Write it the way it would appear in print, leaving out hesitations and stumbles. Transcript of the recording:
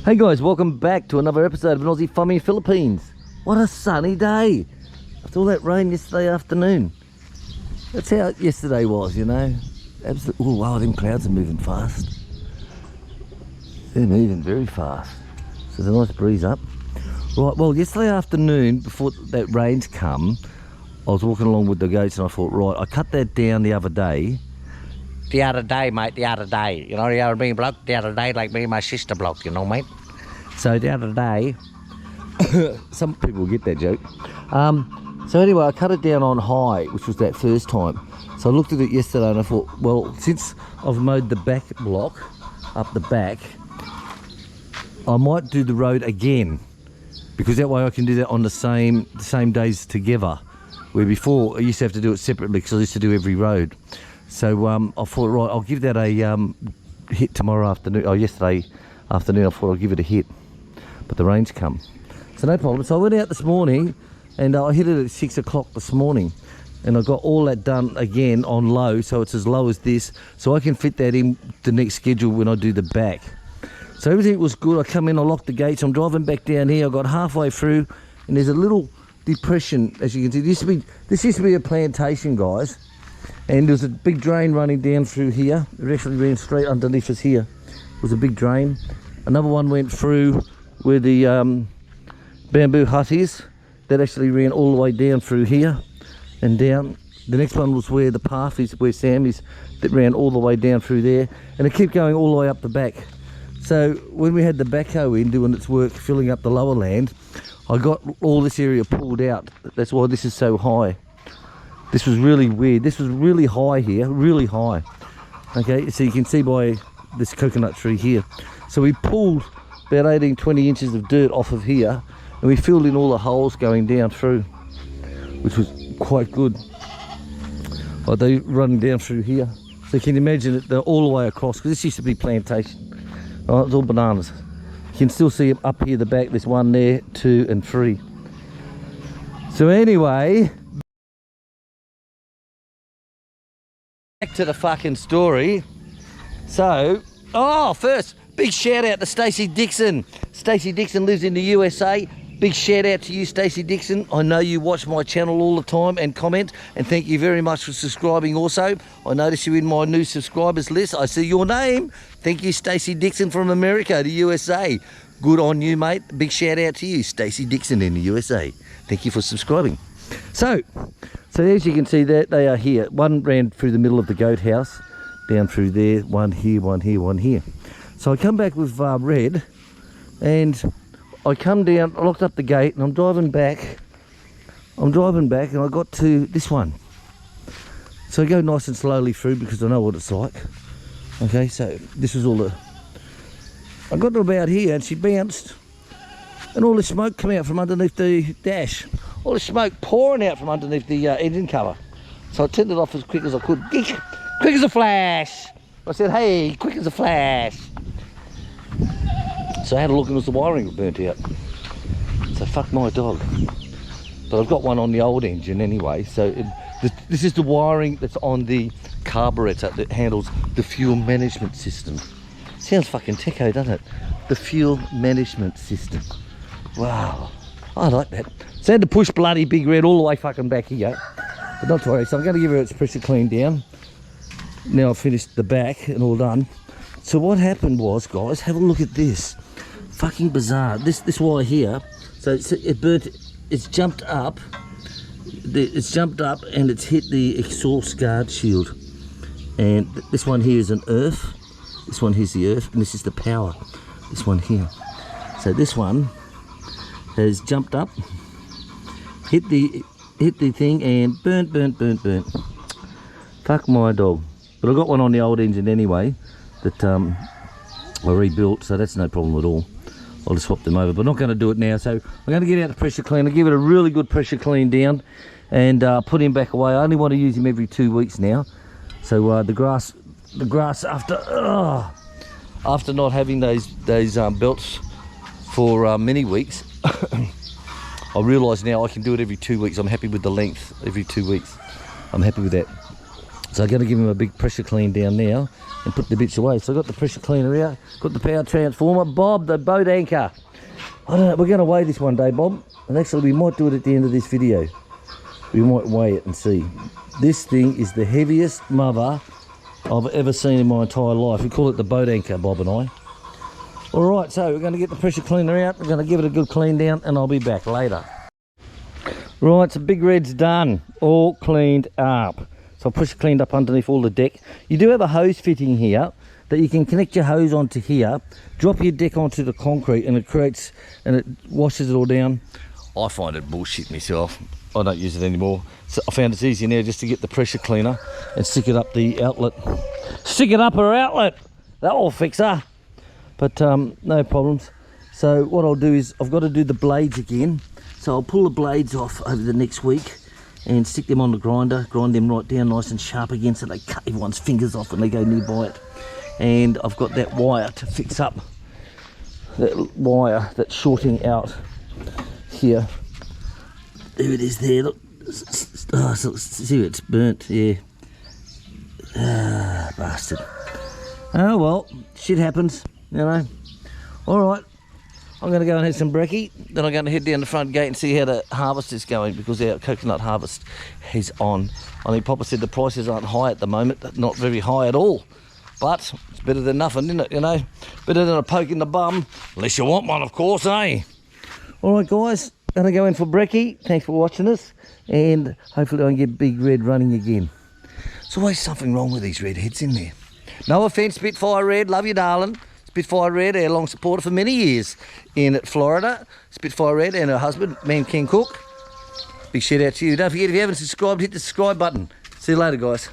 Hey guys, welcome back to another episode of an Aussie Farming in Philippines. What a sunny day after all that rain yesterday afternoon. That's how yesterday was, you know. Absolutely. Oh wow, them clouds are moving fast. They're moving very fast. So there's a nice breeze up. Right, well yesterday afternoon, before that rain's come, I was walking along with the goats and I thought, right, I cut that down the other day. The other day, mate, the other day. You know, the other me bloke, the other day, like me and my sister bloke, you know, mate. So the other day, some people will get that joke. So anyway, I cut it down on high, which was that first time. So I looked at it yesterday and I thought, well, since I've mowed the back block, up the back, I might do the road again. Because that way I can do that on the same days together. Where before, I used to have to do it separately because I used to do every road. So I thought, right, I'll give that a hit tomorrow afternoon, or yesterday afternoon. I thought I'll give it a hit, but the rain's come, so no problem. So I went out this morning and I hit it at 6 o'clock this morning, and I got all that done again on low, so it's as low as this, so I can fit that in the next schedule when I do the back. So everything was good. I come in, I locked the gates, I'm driving back down here. I got halfway through and there's a little depression, as you can see. This used to be a plantation, guys. And there's a big drain running down through here. It actually ran straight underneath us here. It was a big drain. Another one went through where the bamboo hut is. That actually ran all the way down through here and down. The next one was where the path is, where Sam is. That ran all the way down through there. And it kept going all the way up the back. So when we had the backhoe in doing its work, filling up the lower land, I got all this area pulled out. That's why this is so high. This was really weird. This was really high here, really high. Okay, so you can see by this coconut tree here. So we pulled about 18-20 inches of dirt off of here, and we filled in all the holes going down through, which was quite good. Like they running down through here. So you can imagine it, they're all the way across, because this used to be plantation. Right, it's all bananas. You can still see them up here the back. There's 1 there, 2 and 3. So anyway, back to the fucking story. So, first, big shout out to Stacey Dixon. Stacey Dixon lives in the USA. Big shout out to you, Stacey Dixon. I know you watch my channel all the time and comment, and thank you very much for subscribing also. I notice you in my new subscribers list. I see your name. Thank you, Stacey Dixon from America, the USA. Good on you, mate. Big shout out to you, Stacey Dixon in the USA. Thank you for subscribing. So as you can see, that they are here. One ran through the middle of the goat house, down through there, one here, one here, one here. So I come back with Red, and I come down, I locked up the gate, and I'm driving back, and I got to this one. So I go nice and slowly through because I know what it's like. Okay, so this is all the... I got to about here and she bounced, and all the smoke came out from underneath the dash. All the smoke pouring out from underneath the engine cover. So I turned it off as quick as I could. Quick as a flash! I said, hey, quick as a flash! So I had a look and it was the wiring burnt out. So fuck my dog. But I've got one on the old engine anyway. So this is the wiring that's on the carburetor that handles the fuel management system. Sounds fucking techo, doesn't it? The fuel management system. Wow. I like that. So I had to push bloody Big Red all the way fucking back here. But not to worry. So I'm going to give her its pressure clean down. Now I've finished the back and all done. So what happened was, guys, have a look at this. Fucking bizarre. This wire here, so it burnt, it's jumped up and it's hit the exhaust guard shield. And this one here is an earth. This one here's the earth, and this is the power. This one here. So this one has jumped up, hit the thing, and burnt. Fuck my dog. But I got one on the old engine anyway that I rebuilt, so that's no problem at all. I'll just swap them over, but I'm not going to do it now. So I'm going to get out the pressure cleaner, give it a really good pressure clean down, and put him back away. I only want to use him every 2 weeks now. So the grass after not having those belts for many weeks, I realise now I can do it every 2 weeks. I'm happy with the length every 2 weeks. I'm happy with that. So I'm going to give him a big pressure clean down now and put the bits away. So I've got the pressure cleaner out, got the power transformer. Bob, the boat anchor. I don't know, we're going to weigh this one day, Bob. And actually we might do it at the end of this video. We might weigh it and see. This thing is the heaviest mother I've ever seen in my entire life. We call it the boat anchor, Bob and I. Alright, so we're going to get the pressure cleaner out. We're going to give it a good clean down and I'll be back later. Right, so Big Red's done. All cleaned up. So I've pressure cleaned up underneath all the deck. You do have a hose fitting here that you can connect your hose onto here, drop your deck onto the concrete and it washes it all down. I find it bullshit myself. I don't use it anymore. So I found it's easier now just to get the pressure cleaner and stick it up the outlet. Stick it up her outlet. That'll fix her. But no problems. So what I'll do is I've got to do the blades again. So I'll pull the blades off over the next week and stick them on the grinder, grind them right down nice and sharp again so they cut everyone's fingers off when they go nearby it. And I've got that wire to fix up, that wire that's shorting out here. There it is there, look. Oh, see, it's burnt, yeah. Ah, bastard. Oh well, shit happens, you know. Alright, I'm going to go and have some brekkie, then I'm going to head down the front gate and see how the harvest is going, because our coconut harvest is on. I think Papa said the prices aren't high at the moment, not very high at all. But it's better than nothing, isn't it, you know? Better than a poke in the bum, unless you want one, of course, eh? Alright guys, gonna go in for brekkie. Thanks for watching us, and hopefully I can get Big Red running again. There's always something wrong with these redheads in there. No offence, Spitfire Red, love you darling. Spitfire Red, our long supporter for many years in Florida. Spitfire Red and her husband, Man King Cook. Big shout out to you. Don't forget, if you haven't subscribed, hit the subscribe button. See you later, guys.